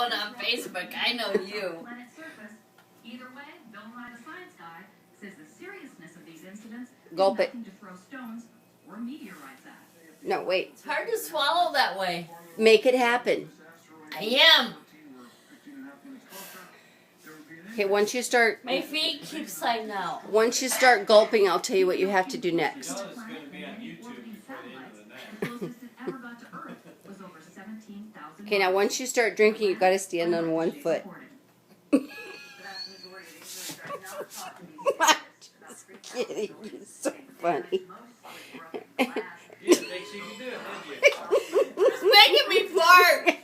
one on Facebook. I know you. Either way, Bill Nye, the science guy, says the seriousness of these incidents Gulp is it. nothing to throw stones or meteorites at. No, wait. It's hard to swallow that way. Make it happen. I am. Okay, once you start My feet keep sliding out. once you start gulping, I'll tell you what you have to do next. It's going to be on YouTube before the end of the night. The closest it ever got to Earth was over 17,000 Okay, now once you start drinking, you got to stand on one foot. I'm just kidding. You're so funny. You didn't think she could do it, did you? It's making me fart.